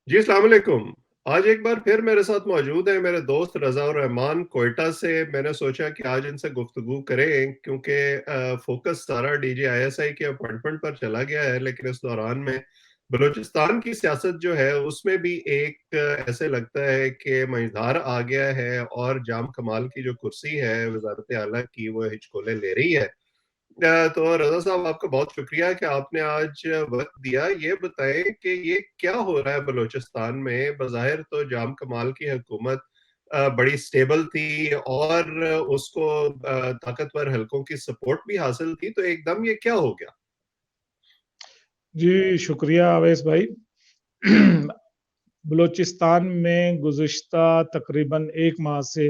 جی السلام علیکم۔ آج ایک بار پھر میرے ساتھ موجود ہیں میرے دوست رضا الرحمان کوئٹہ سے۔ میں نے سوچا کہ آج ان سے گفتگو کریں کیونکہ فوکس سارا D G I S I کے اپوائنٹمنٹ پر چلا گیا ہے، لیکن اس دوران میں بلوچستان کی سیاست جو ہے اس میں بھی ایک ایسے لگتا ہے کہ مزدار آ گیا ہے اور جام کمال کی جو کرسی ہے وزارت اعلیٰ کی وہ ہچکولے لے رہی ہے۔ تو رضا صاحب آپ کا بہت شکریہ کہ آپ نے آج وقت دیا۔ یہ بتائیں کہ یہ کیا ہو رہا ہے بلوچستان میں؟ بظاہر تو جام کمال کی حکومت بڑی سٹیبل تھی اور اس کو طاقتور حلقوں کی سپورٹ بھی حاصل تھی، تو ایک دم یہ کیا ہو گیا؟ جی شکریہ اویس بھائی۔ بلوچستان میں گزشتہ تقریباً ایک ماہ سے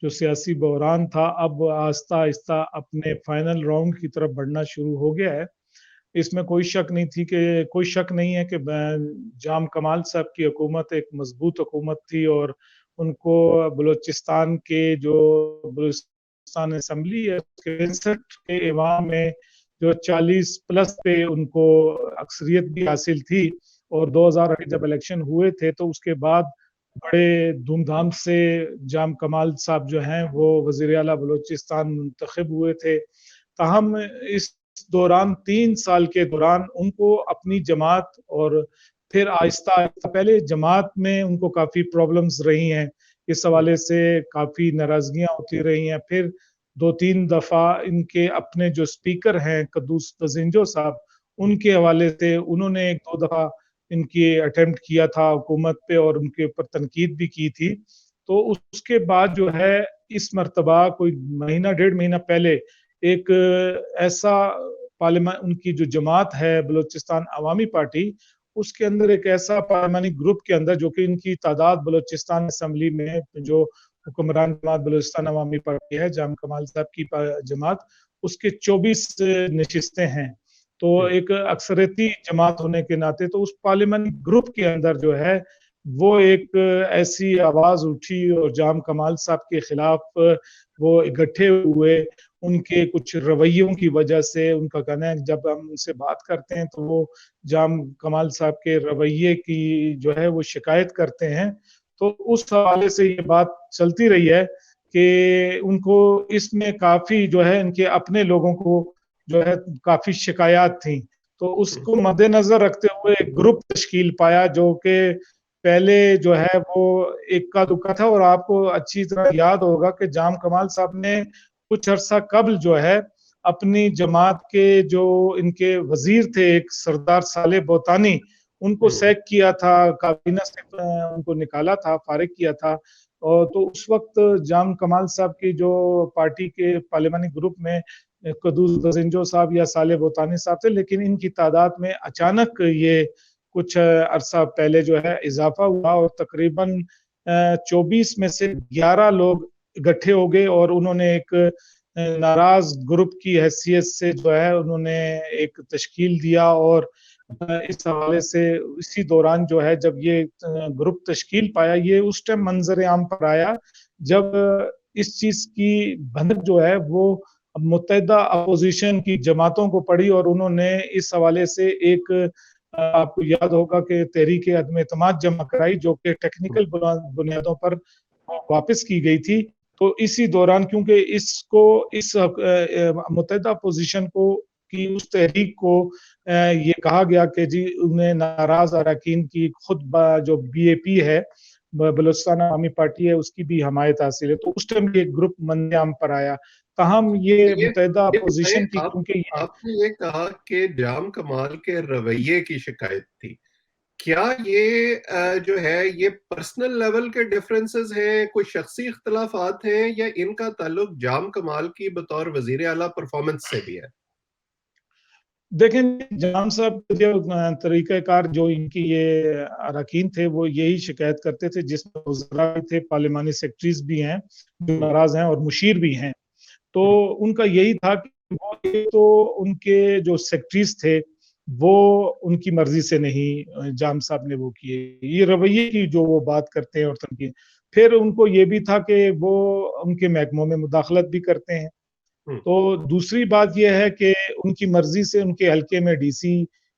جو سیاسی بحران تھا اب آہستہ آہستہ اپنے فائنل راؤنڈ کی طرف بڑھنا شروع ہو گیا ہے۔ اس میں کوئی شک نہیں ہے کہ جام کمال صاحب کی حکومت ایک مضبوط حکومت تھی، اور ان کو بلوچستان اسمبلی ہے اس کے 65 کے ایوان میں جو 40 پلس پہ ان کو اکثریت بھی حاصل تھی، اور 2008 جب الیکشن ہوئے تھے تو اس کے بعد بڑے دھوم دھام سے جام کمال صاحب جو ہیں وہ وزیر اعلیٰ بلوچستان منتخب ہوئے تھے۔ تاہم اس دوران 3 سال کے دوران ان کو اپنی جماعت اور پھر آہستہ آہستہ پہلے جماعت میں ان کو کافی پرابلمز رہی ہیں، اس حوالے سے کافی ناراضگیاں ہوتی رہی ہیں۔ پھر 2-3 دفعہ ان کے اپنے جو سپیکر ہیں قدوس دزنجو صاحب، ان کے حوالے سے انہوں نے 1-2 دفعہ ان کی اٹیمپٹ کیا تھا حکومت پہ اور ان کے اوپر تنقید بھی کی تھی۔ تو اس کے بعد جو ہے اس مرتبہ کوئی مہینہ 1.5 مہینہ پہلے ایک ایسا پارلیمان ان کی جو جماعت ہے بلوچستان عوامی پارٹی، اس کے اندر ایک ایسا پارلیمانی گروپ کے اندر جو کہ ان کی تعداد بلوچستان اسمبلی میں جو حکمران جماعت بلوچستان عوامی پارٹی ہے جام کمال صاحب کی جماعت، اس کے 24 نشستیں ہیں۔ تو ایک اکثریتی جماعت ہونے کے ناطے تو اس پارلیمانی گروپ کے اندر جو ہے وہ ایک ایسی آواز اٹھی اور جام کمال صاحب کے خلاف وہ اکٹھے ہوئے۔ ان کے کچھ رویوں کی وجہ سے ان کا کہنا ہے جب ہم ان سے بات کرتے ہیں تو وہ جام کمال صاحب کے رویے کی جو ہے وہ شکایت کرتے ہیں۔ تو اس حوالے سے یہ بات چلتی رہی ہے کہ ان کو اس میں کافی جو ہے ان کے اپنے لوگوں کو جو ہے کافی شکایات تھیں۔ تو اس کو مد نظر رکھتے ہوئے ایک گروپ تشکیل پایا جو کہ پہلے جو ہے وہ اکا دکا تھا، اور آپ کو اچھی طرح یاد ہوگا کہ جام کمال صاحب نے کچھ عرصہ قبل جو ہے اپنی جماعت کے جو ان کے وزیر تھے ایک سردار صالح بوتانی، ان کو سیک کیا تھا، کابینہ سے ان کو نکالا تھا، فارغ کیا تھا۔ اور تو اس وقت جام کمال صاحب کی جو پارٹی کے پارلیمانی گروپ میں قدوس دزنجو صاحب یا صالح بوتانی صاحب تھے، لیکن ان کی تعداد میں اچانک یہ کچھ عرصہ پہلے جو ہے اضافہ ہوا اور تقریباً 24 میں سے 11 لوگ اکٹھے ہو گئے، اور انہوں نے ایک ناراض گروپ کی حیثیت سے جو ہے انہوں نے ایک تشکیل دیا، اور اس حوالے سے اسی دوران جو ہے جب یہ گروپ تشکیل پایا، یہ اس ٹائم منظر عام پر آیا جب اس چیز کی بھنک جو ہے وہ متحدہ اپوزیشن کی جماعتوں کو پڑی، اور انہوں نے اس حوالے سے ایک آپ کو یاد ہوگا کہ تحریک عدم اعتماد جمع کرائی جو کہ ٹیکنیکل بنیادوں پر واپس کی گئی تھی۔ تو اسی دوران کیونکہ اس متحدہ اپوزیشن کو کی اس تحریک کو یہ کہا گیا کہ جی انہیں ناراض اراکین کی خود جو بی اے پی ہے بلوچستان عوامی پارٹی ہے اس کی بھی حمایت حاصل ہے، تو اس ٹائم یہ گروپ منظر عام پر آیا۔ تاہم یہ متحدہ اپوزیشن کی کیونکہ آپ نے یہ کہا کہ جام کمال کے رویے کی شکایت تھی، کیا یہ جو ہے یہ پرسنل لیول کے ڈیفرنسز ہیں، کوئی شخصی اختلافات ہیں، یا ان کا تعلق جام کمال کی بطور وزیر اعلیٰ پرفارمنس سے بھی ہے؟ دیکھیں جام صاحب جو طریقہ کار جو ان کی یہ اراکین تھے وہ یہی شکایت کرتے تھے، جس میں وزراء بھی تھے، پارلیمانی سیکرٹریز بھی ہیں جو ناراض ہیں اور مشیر بھی ہیں۔ تو ان کا یہی تھا کہ وہ تو ان کے جو سیکرٹریز تھے وہ ان کی مرضی سے نہیں جام صاحب نے وہ کیے، یہ رویے کی جو وہ بات کرتے ہیں اور تنقید۔ پھر ان کو یہ بھی تھا کہ وہ ان کے محکموں میں مداخلت بھی کرتے ہیں۔ تو دوسری بات یہ ہے کہ ان کی مرضی سے ان کے حلقے میں ڈی سی،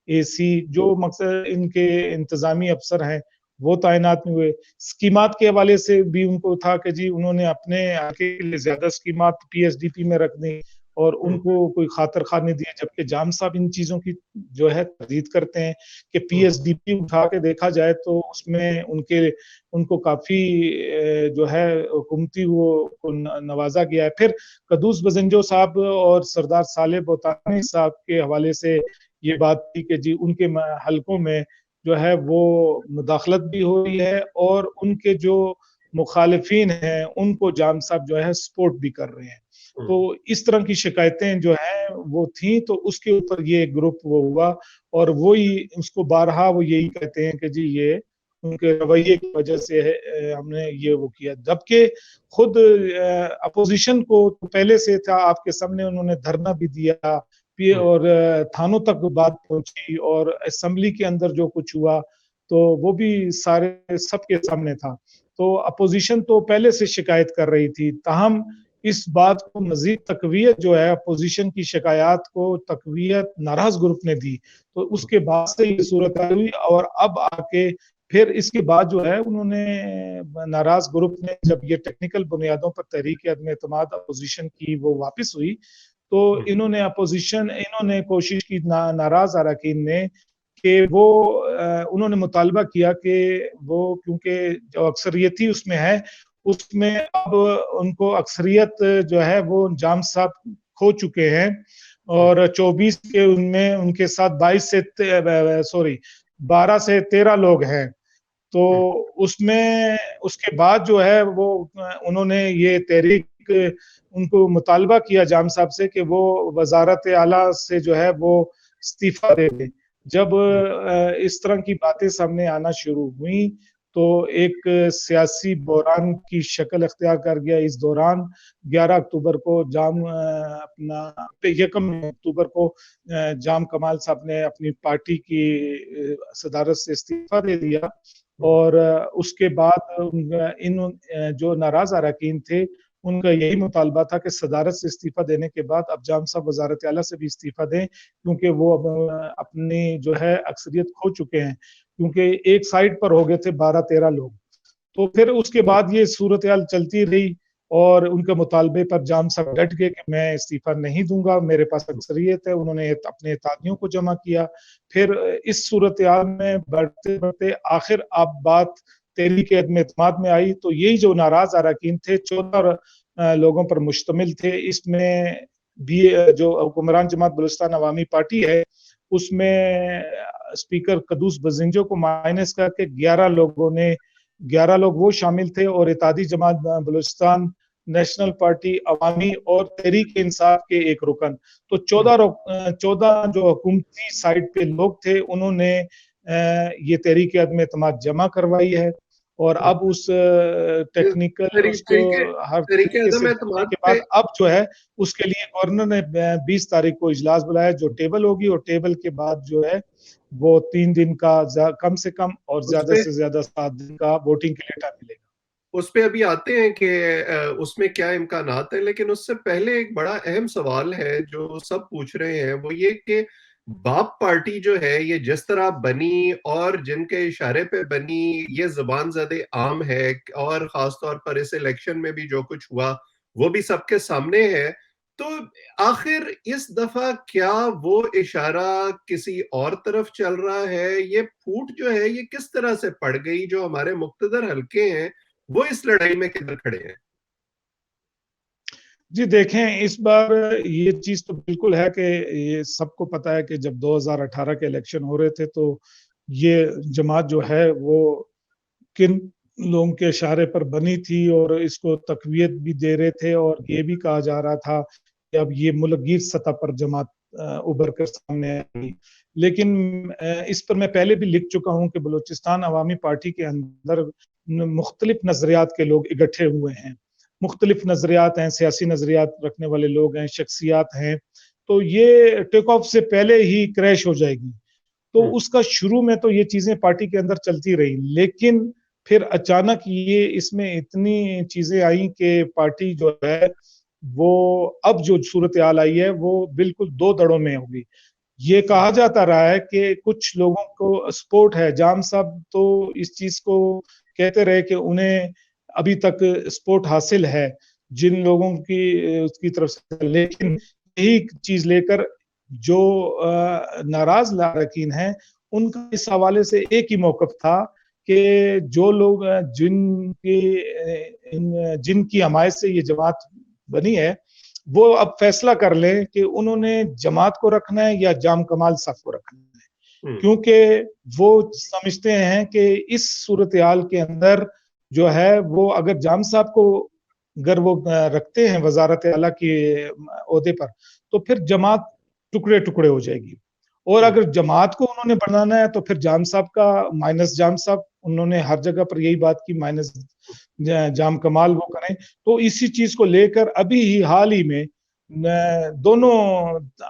اے سی جو مقصد ان کے انتظامی افسر ہیں وہ تعینات نہیں ہوئے. اسکیمات کے حوالے سے بھی ان کو تھا کہ جی انہوں نے اپنے علاقے کے لیے زیادہ اسکیمات پی ایس ڈی پی میں رکھ دیں اور ان کو کوئی خاطر خواہ نہیں دیے، جبکہ جام صاحب ان چیزوں کی جو ہے تردید کرتے ہیں کہ پی ایس ڈی پی اٹھا کے دیکھا جائے تو اس میں ان کو کافی جو ہے حکومتی وہ نوازا گیا ہے. پھر قدوس بزنجو صاحب اور سردار صالح بوتانی صاحب کے حوالے سے یہ بات تھی کہ جی ان کے حلقوں میں جو ہے وہ مداخلت بھی ہو رہی ہے اور ان کے جو مخالفین ہیں ان کو جام صاحب جو ہے سپورٹ بھی کر رہے ہیں. تو اس طرح کی شکایتیں جو ہیں وہ تھیں، تو اس کے اوپر یہ گروپ وہ ہوا اور وہی اس کو بارہا وہ یہی کہتے ہیں کہ جی یہ ان کے رویے کی وجہ سے ہم نے یہ وہ کیا. جبکہ خود اپوزیشن کو پہلے سے تھا، آپ کے سامنے انہوں نے دھرنا بھی دیا اور تھانوں تک بات پہنچی اور اسمبلی کے اندر جو کچھ ہوا تو وہ بھی سارے سب کے سامنے تھا. تو اپوزیشن تو پہلے سے شکایت کر رہی تھی، تاہم اس بات کو مزید تقویت جو ہے اپوزیشن کی شکایات کو تقویت ناراض گروپ نے دی. تو اس کے بعد سے یہ صورت ہوئی اور اب آ کے پھر اس کے بعد جو ہے انہوں نے ناراض گروپ نے جب یہ ٹیکنیکل بنیادوں پر تحریک عدم اعتماد اپوزیشن کی وہ واپس ہوئی تو انہوں نے کوشش کی ناراض اراکین نے کہ وہ انہوں نے مطالبہ کیا کہ وہ کیونکہ جو اکثریتی اس میں ہے اس میں اب ان کو اکثریت جو ہے وہ جام صاحب کھو چکے ہیں اور 24 کے ان میں ان کے ساتھ 12 سے 13 لوگ ہیں. تو اس میں اس کے بعد جو ہے وہ انہوں نے یہ تحریک ان کو مطالبہ کیا جام صاحب سے کہ وہ وزارت اعلیٰ سے جو ہے وہ استعفیٰ دے دیں. جب اس طرح کی باتیں سامنے آنا شروع ہوئیں تو ایک سیاسی بحران کی شکل اختیار کر گیا. اس دوران 11 اکتوبر کو اپنا 1 اکتوبر کو جام کمال صاحب نے اپنی پارٹی کی صدارت سے استعفیٰ دے دیا اور اس کے بعد ان جو ناراض اراکین تھے ان کا یہی مطالبہ تھا کہ صدارت سے استعفیٰ دینے کے بعد اب جام صاحب وزارت اعلیٰ سے بھی استعفیٰ دیں کیونکہ وہ اب اپنی جو ہے اکثریت کھو چکے ہیں کیونکہ ایک سائڈ پر ہو گئے تھے 12-13 لوگ. تو پھر اس کے بعد یہ صورتحال چلتی رہی اور ان کے مطالبے پر جام صاحب ڈٹ گئے کہ میں استعفیٰ نہیں دوں گا، میرے پاس اکثریت ہے. انہوں نے اپنے اتحادیوں کو جمع کیا. پھر اس صورتحال میں بڑھتے بڑھتے آخر اب بات تحریک عدم اعتماد میں آئی تو یہی جو ناراض اراکین تھے 14 لوگوں پر مشتمل تھے. اس میں بھی جو حکمران جماعت بلوچستان عوامی پارٹی ہے اس میں اسپیکر قدوس بزنجو کو مائنس کر کے 11 لوگ وہ شامل تھے اور اتحادی جماعت بلوچستان نیشنل پارٹی عوامی اور تحریک انصاف کے ایک رکن. تو 14 جو حکومتی سائٹ پہ لوگ تھے انہوں نے یہ تحریک عدم اعتماد جمع کروائی ہے اور اب اس ٹیکنیکل اس کو ہر طریقے سے کرنے کے بعد اب جو ہے اس کے لیے گورنر نے 20 تاریخ کو اجلاس بلایا جو ٹیبل ہوگی اور ٹیبل کے بعد جو ہے وہ 3 دن کا کم سے کم اور زیادہ سے زیادہ 7 دن کا ووٹنگ کے لیے ٹائم ملے گا. اس پہ ابھی آتے ہیں کہ اس میں کیا امکانات ہیں، لیکن اس سے پہلے ایک بڑا اہم سوال ہے جو سب پوچھ رہے ہیں وہ یہ کہ باپ پارٹی جو ہے یہ جس طرح بنی اور جن کے اشارے پہ بنی یہ زبان زدِ عام ہے اور خاص طور پر اس الیکشن میں بھی جو کچھ ہوا وہ بھی سب کے سامنے ہے. تو آخر اس دفعہ کیا وہ اشارہ کسی اور طرف چل رہا ہے؟ یہ پھوٹ جو ہے یہ کس طرح سے پڑ گئی؟ جو ہمارے مقتدر حلقے ہیں وہ اس لڑائی میں کدھر کھڑے ہیں؟ جی دیکھیں اس بار یہ چیز تو بالکل ہے کہ یہ سب کو پتا ہے کہ جب 2018 کے الیکشن ہو رہے تھے تو یہ جماعت جو ہے وہ کن لوگوں کے اشارے پر بنی تھی اور اس کو تقویت بھی دے رہے تھے اور یہ بھی کہا جا رہا تھا کہ اب یہ ملک گیر سطح پر جماعت ابھر کر سامنے آئی. لیکن اس پر میں پہلے بھی لکھ چکا ہوں کہ بلوچستان عوامی پارٹی کے اندر مختلف نظریات کے لوگ اکٹھے ہوئے ہیں، مختلف نظریات ہیں، سیاسی نظریات رکھنے والے لوگ ہیں، شخصیات ہیں. تو یہ ٹیک آف سے پہلے ہی کریش ہو جائے گی. تو اس کا شروع میں تو یہ چیزیں پارٹی کے اندر چلتی رہی لیکن پھر اچانک یہ اس میں اتنی چیزیں آئیں کہ پارٹی جو ہے وہ اب جو صورتحال آئی ہے وہ بالکل 2 دڑوں میں ہوگی. یہ کہا جاتا رہا ہے کہ کچھ لوگوں کو سپورٹ ہے، جام صاحب تو اس چیز کو کہتے رہے کہ انہیں ابھی تک سپورٹ حاصل ہے جن لوگوں کی اس کی طرف سے، لیکن یہی چیز لے کر جو ناراض لارکین ہیں ان کا اس حوالے سے ایک ہی موقف تھا کہ جو لوگ جن کی حمایت سے یہ جماعت بنی ہے وہ اب فیصلہ کر لیں کہ انہوں نے جماعت کو رکھنا ہے یا جام کمال صاحب کو رکھنا ہے، کیونکہ وہ سمجھتے ہیں کہ اس صورتحال کے اندر جو ہے وہ اگر جام صاحب کو اگر وہ رکھتے ہیں وزارت اعلیٰ کے عہدے پر تو پھر جماعت ٹکڑے ٹکڑے ہو جائے گی، اور اگر جماعت کو انہوں نے بنانا ہے تو پھر جام صاحب کا مائنس جام صاحب، انہوں نے ہر جگہ پر یہی بات کی مائنس جام کمال وہ کریں، تو اسی چیز کو لے کر ابھی ہی حال ہی میں دونوں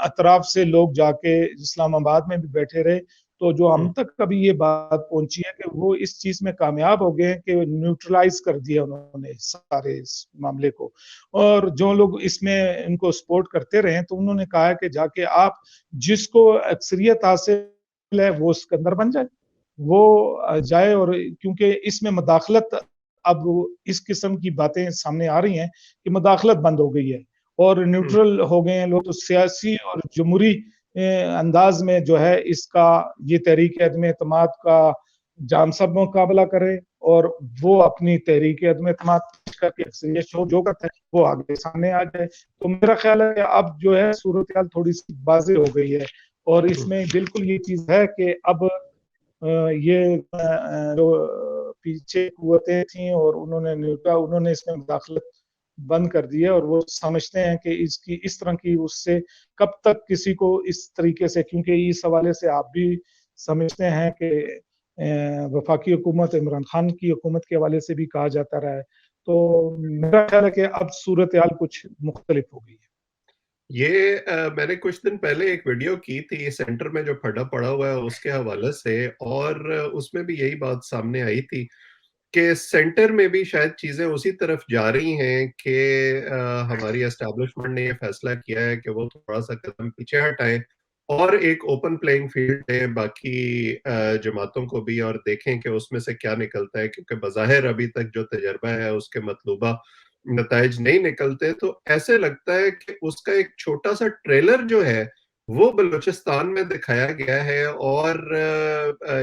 اطراف سے لوگ جا کے اسلام آباد میں بھی بیٹھے رہے، تو جو ہم تک کبھی یہ بات پہنچی ہے کہ وہ اس چیز میں کامیاب ہو گئے کہ نیوٹرلائز کر دیا انہوں نے سارے اس معاملے کو، اور جو لوگ اس میں ان کو سپورٹ کرتے رہے تو انہوں نے کہا کہ جا کے آپ جس کو اکثریت حاصل ہے وہ سکندر بن جائے، وہ جائے، اور کیونکہ اس میں مداخلت اب اس قسم کی باتیں سامنے آ رہی ہیں کہ مداخلت بند ہو گئی ہے اور نیوٹرل ہو گئے ہیں لوگ، تو سیاسی اور جمہوری انداز میں جو ہے اس کا یہ تحریک عدم اعتماد کا جام صاحب مقابلہ کرے اور وہ اپنی تحریک عدم اعتماد کر کے اکثریت جو کرتا ہے وہ آگے سامنے آ جائے، تو میرا خیال ہے کہ اب جو ہے صورتحال تھوڑی سی واضح ہو گئی ہے، اور اس میں بالکل یہ چیز ہے کہ اب یہ جو پیچھے قوتیں تھیں اور انہوں نے اس میں مداخلت بند کر دی ہے، اور وہ سمجھتے ہیں کہ اس طرح کی اس سے کب تک کسی کو اس طریقے سے، کیونکہ اس حوالے سے آپ بھی سمجھتے ہیں کہ وفاقی حکومت عمران خان کی حکومت کے حوالے سے بھی کہا جاتا رہا ہے، تو میرا خیال ہے کہ اب صورتحال کچھ مختلف ہو گئی ہے۔ یہ میں نے کچھ دن پہلے ایک ویڈیو کی تھی سینٹر میں جو پھڈا پڑا ہوا ہے اس کے حوالے سے، اور اس میں بھی یہی بات سامنے آئی تھی کہ سینٹر میں بھی شاید چیزیں اسی طرف جا رہی ہیں کہ ہماری اسٹیبلشمنٹ نے یہ فیصلہ کیا ہے کہ وہ تھوڑا سا قدم پیچھے ہٹائیں اور ایک اوپن پلینگ فیلڈ دیں باقی جماعتوں کو بھی، اور دیکھیں کہ اس میں سے کیا نکلتا ہے، کیونکہ بظاہر ابھی تک جو تجربہ ہے اس کے مطلوبہ نتائج نہیں نکلتے، تو ایسے لگتا ہے کہ اس کا ایک چھوٹا سا ٹریلر جو ہے وہ بلوچستان میں دکھایا گیا ہے، اور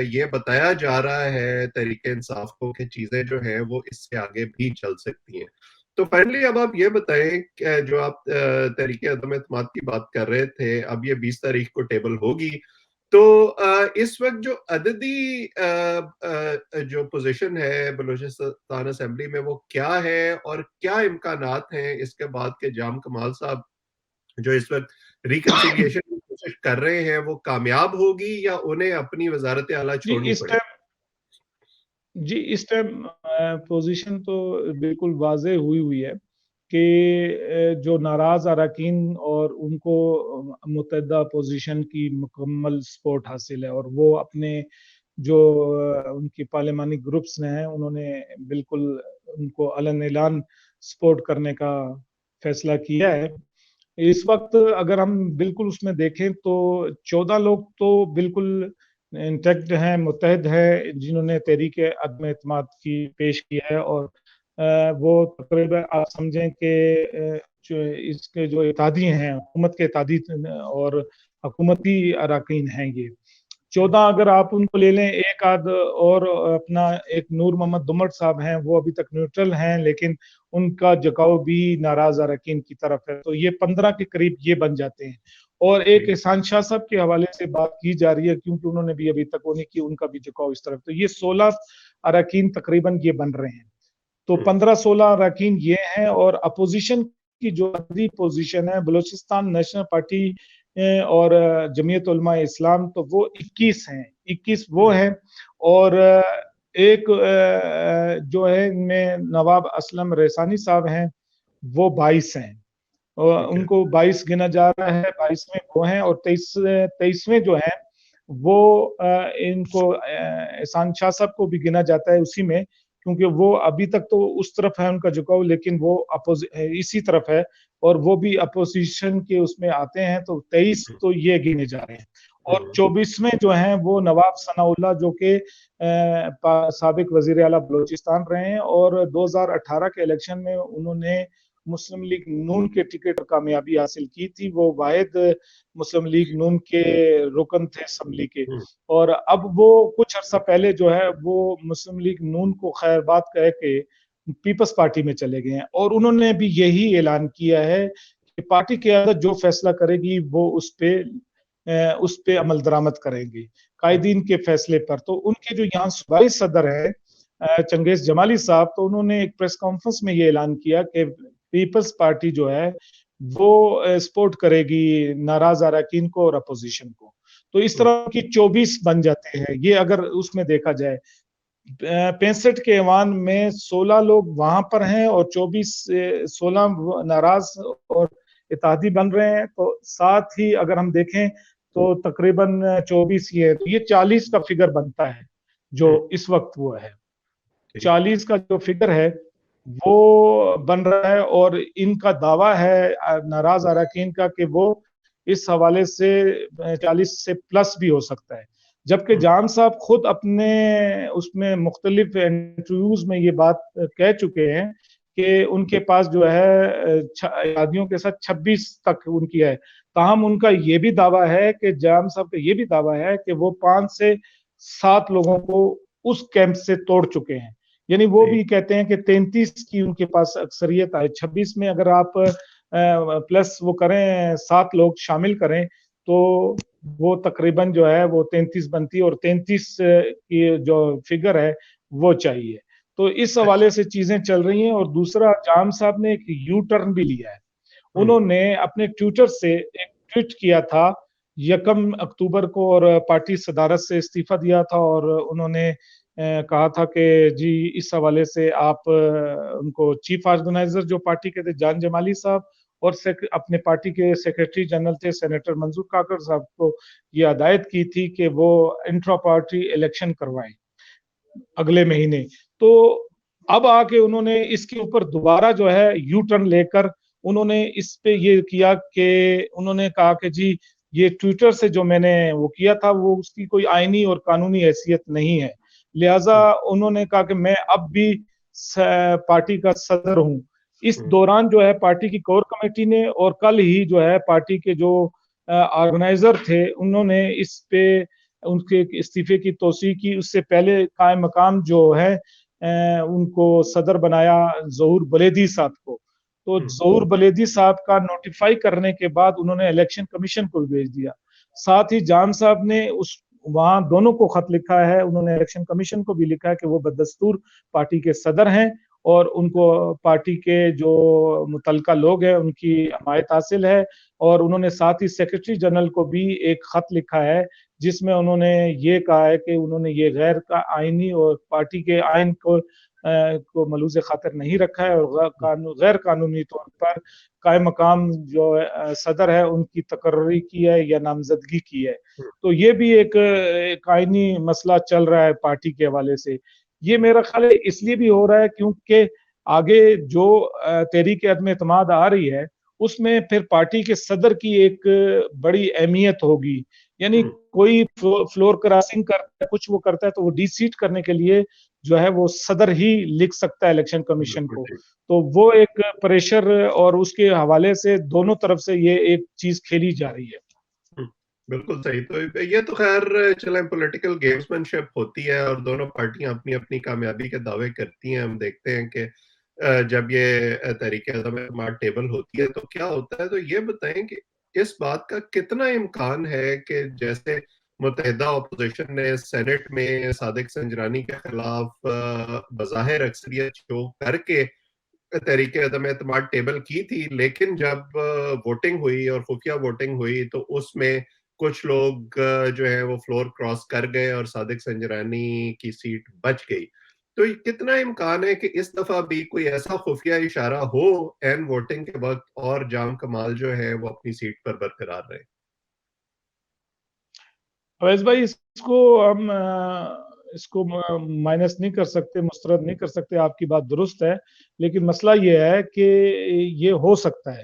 یہ بتایا جا رہا ہے تحریک انصاف کو کہ چیزیں جو ہیں وہ اس سے آگے بھی چل سکتی ہیں۔ تو فائنلی اب آپ یہ بتائیں کہ جو آپ تحریک عدم اعتماد کی بات کر رہے تھے، اب یہ 20 تاریخ کو ٹیبل ہوگی، تو اس وقت جو عددی جو پوزیشن ہے بلوچستان اسمبلی میں وہ کیا ہے، اور کیا امکانات ہیں اس کے بعد کہ جام کمال صاحب جو اس وقت ریکنسیلیشن کی کوشش کر رہے ہیں وہ کامیاب ہوگی، یا انہیں اپنی وزارت اعلیٰ چھوڑنی پڑے؟ اس ٹائم پوزیشن تو بالکل واضح ہوئی ہے کہ جو ناراض اراکین اور ان کو متحدہ پوزیشن کی مکمل سپورٹ حاصل ہے، اور وہ اپنے جو ان کی پارلیمانی گروپس ہیں انہوں نے بالکل ان کو علن اعلان سپورٹ کرنے کا فیصلہ کیا ہے۔ اس وقت اگر ہم بالکل اس میں دیکھیں تو 14 لوگ تو بالکل انٹیکٹ ہیں، متحد ہیں، جنہوں نے تحریک عدم اعتماد کی پیش کی ہے، اور وہ تقریباً آپ سمجھیں کہ اس کے جو اتحادی ہیں حکومت کے اتحادی اور حکومتی اراکین ہیں، یہ 14 اگر آپ ان کو لے لیں، ایک آدھ اور اپنا ایک نور محمد دمٹ صاحب ہیں، وہ ابھی تک نیوٹرل ہیں لیکن ان کا جھکاؤ بھی ناراض اراکین کی طرف ہے، تو یہ 15 کے قریب یہ بن جاتے ہیں، اور ایک احسان شاہ صاحب کے حوالے سے بات کی جا رہی ہے کیونکہ انہوں نے بھی ابھی تک وہ نہیں کی، ان کا بھی جھکاؤ اس طرف، تو یہ 16 اراکین تقریباً یہ بن رہے ہیں، تو 15-16 اراکین یہ ہیں، اور اپوزیشن کی جو ادری پوزیشن ہے بلوچستان نیشنل پارٹی اور جمعیت علماء اسلام، تو وہ 21 ہیں، 21 وہ ہیں، اور ایک جو ہے ان میں نواب اسلم رحسانی صاحب ہیں وہ 22 ہیں، ان کو 22 گنا جا رہا ہے، 22ویں وہ ہیں، اور 23ویں جو ہیں وہ ان کو احسان شاہ صاحب کو بھی گنا جاتا ہے اسی میں، کیونکہ وہ ابھی تک تو اس طرف ہے ان کا جھکاؤ، لیکن وہ اسی طرف ہے اور وہ بھی اپوزیشن کے اس میں آتے ہیں، تو 23 تو یہ گنے جا رہے ہیں، اور 24 میں جو ہیں وہ نواب ثناء اللہ جو کہ سابق وزیر اعلیٰ بلوچستان رہے ہیں، اور 2018 کے الیکشن میں انہوں نے مسلم لیگ نون کے ٹکٹ پر کامیابی حاصل کی تھی، وہ واحد مسلم لیگ نون کے رکن تھے اسمبلی کے، اور اب وہ کچھ عرصہ پہلے جو ہے وہ مسلم لیگ نون کو خیر بات کہہ کے پیپلز پارٹی میں چلے گئے ہیں، اور انہوں نے بھی یہی اعلان کیا ہے کہ پارٹی قیادت جو فیصلہ کرے گی وہ اس پہ عمل درآمد کریں گے قائدین کے فیصلے پر۔ تو ان کے جو یہاں صوبائی صدر ہے چنگیز جمالی صاحب، تو انہوں نے ایک پریس کانفرنس میں یہ اعلان کیا کہ پیپلز پارٹی جو ہے وہ سپورٹ کرے گی ناراض اراکین کو اور اپوزیشن کو، تو اس طرح کی 24 بن جاتے ہیں۔ یہ اگر اس میں دیکھا جائے 65 کے ایوان میں 16 لوگ وہاں پر ہیں اور 16 ناراض اور اتحادی بن رہے ہیں، تو ساتھ ہی اگر ہم دیکھیں تو تقریباً 24 یہ ہے، تو یہ 40 کا فگر بنتا ہے جو اس وقت وہ ہے، 40 کا جو فگر ہے وہ بن رہا ہے، اور ان کا دعویٰ ہے ناراض اراکین کا کہ وہ اس حوالے سے 40 سے پلس بھی ہو سکتا ہے، جبکہ جان صاحب خود اپنے اس میں مختلف انٹرویوز میں یہ بات کہہ چکے ہیں کہ ان کے پاس جو ہے اتحادیوں کے ساتھ 26 تک ان کی ہے، تاہم ان کا یہ بھی دعویٰ ہے کہ جان صاحب کا یہ بھی دعویٰ ہے کہ وہ 5 سے 7 لوگوں کو اس کیمپ سے توڑ چکے ہیں، یعنی وہ بھی کہتے ہیں کہ 33 کی ان کے پاس اکثریت ہے، 26 میں اگر آپ پلس وہ کریں 7 لوگ شامل کریں تو وہ تقریباً جو ہے وہ 33 بنتی ہے، اور 33 کی جو فگر ہے وہ چاہیے، تو اس حوالے سے چیزیں چل رہی ہیں۔ اور دوسرا جام صاحب نے ایک یو ٹرن بھی لیا ہے، انہوں نے اپنے ٹویٹر سے ایک ٹویٹ کیا تھا 1 اکتوبر کو، اور پارٹی صدارت سے استعفیٰ دیا تھا، اور انہوں نے کہا تھا کہ جی اس حوالے سے آپ ان کو چیف آرگنائزر جو پارٹی کے تھے جان جمالی صاحب، اور اپنے پارٹی کے سیکریٹری جنرل تھے سینیٹر منظور کاکڑ صاحب کو یہ ہدایت کی تھی کہ وہ انٹرا پارٹی الیکشن کروائیں اگلے مہینے، تو اب آ کے انہوں نے اس کے اوپر دوبارہ جو ہے یو ٹرن لے کر انہوں نے اس پہ یہ کیا کہ انہوں نے کہا کہ جی یہ ٹویٹر سے جو میں نے وہ کیا تھا وہ اس کی کوئی آئینی اور قانونی حیثیت نہیں ہے، لہٰذا انہوں نے کہا کہ میں اب بھی پارٹی کا صدر ہوں۔ اس دوران جو ہے پارٹی کی کور کمیٹی نے اور کل ہی جو ہے پارٹی کے جو آرگنائزر تھے انہوں نے اس پہ ان کے استعفے کی توثیق کی، اس سے پہلے قائم مقام جو ہے ان کو صدر بنایا ظہور بلیدی صاحب کو، تو ظہور بلیدی صاحب کا نوٹیفائی کرنے کے بعد انہوں نے الیکشن کمیشن کو بھیج دیا، ساتھ ہی جان صاحب نے وہاں دونوں کو خط لکھا ہے، انہوں نے الیکشن کمیشن کو بھی لکھا ہے کہ وہ بدستور پارٹی کے صدر ہیں اور ان کو پارٹی کے جو متعلقہ لوگ ہیں ان کی حمایت حاصل ہے، اور انہوں نے ساتھ ہی سیکریٹری جنرل کو بھی ایک خط لکھا ہے جس میں انہوں نے یہ کہا ہے کہ انہوں نے یہ غیر آئینی اور پارٹی کے آئین کو ملوث خاطر نہیں رکھا ہے، اور غیر قانونی طور پر قائم مقام جو صدر ہے ان کی تقرری کی ہے یا نامزدگی کی ہے، تو یہ بھی ایک آئینی مسئلہ چل رہا ہے پارٹی کے حوالے سے۔ یہ میرا خیال ہے اس لیے بھی ہو رہا ہے کیونکہ آگے جو تحریک عدم اعتماد آ رہی ہے اس میں پھر پارٹی کے صدر کی ایک بڑی اہمیت ہوگی، یعنی کوئی فلور کراسنگ کرتا ہے کچھ وہ کرتا ہے تو وہ ڈی سیٹ کرنے کے لیے جو ہے وہ صدر ہی لکھ سکتا ہے الیکشن کمیشن کو، تو وہ ایک پریشر اور اس کے حوالے سے دونوں طرف سے یہ ایک چیز کھیلی جا رہی ہے۔ بالکل صحیح، تو یہ تو خیر چلیں پولیٹیکل گیمزمین شپ ہوتی ہے اور دونوں پارٹیاں اپنی اپنی کامیابی کے دعوے کرتی ہیں، ہم دیکھتے ہیں کہ جب یہ تحریک عدم اعتماد ٹیبل ہوتی ہے تو کیا ہوتا ہے، تو یہ بتائیں کہ اس بات کا کتنا امکان ہے کہ جیسے متحدہ اپوزیشن نے سینٹ میں صادق سنجرانی کے خلاف بظاہر اکثریت شو کر کے تحریک عدم اعتماد ٹیبل کی تھی، لیکن جب ووٹنگ ہوئی اور خفیہ ووٹنگ ہوئی تو اس میں کچھ لوگ جو ہے وہ فلور کراس کر گئے اور صادق سنجرانی کی سیٹ بچ گئی، تو کتنا امکان ہے کہ اس دفعہ بھی کوئی ایسا خفیہ اشارہ ہو این ووٹنگ کے وقت اور جام کمال جو ہے وہ اپنی سیٹ پر برقرار رہے؟ فیض بھائی اس کو مائنس نہیں کر سکتے، مسترد نہیں کر سکتے، آپ کی بات درست ہے، لیکن مسئلہ یہ ہے کہ یہ ہو سکتا ہے،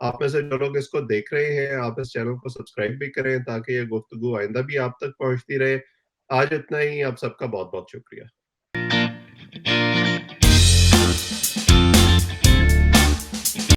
آپ میں سے جو لوگ اس کو دیکھ رہے ہیں آپ اس چینل کو سبسکرائب بھی کریں تاکہ یہ گفتگو آئندہ بھی آپ تک پہنچتی رہے. آج اتنا ہی. آپ سب کا بہت بہت شکریہ.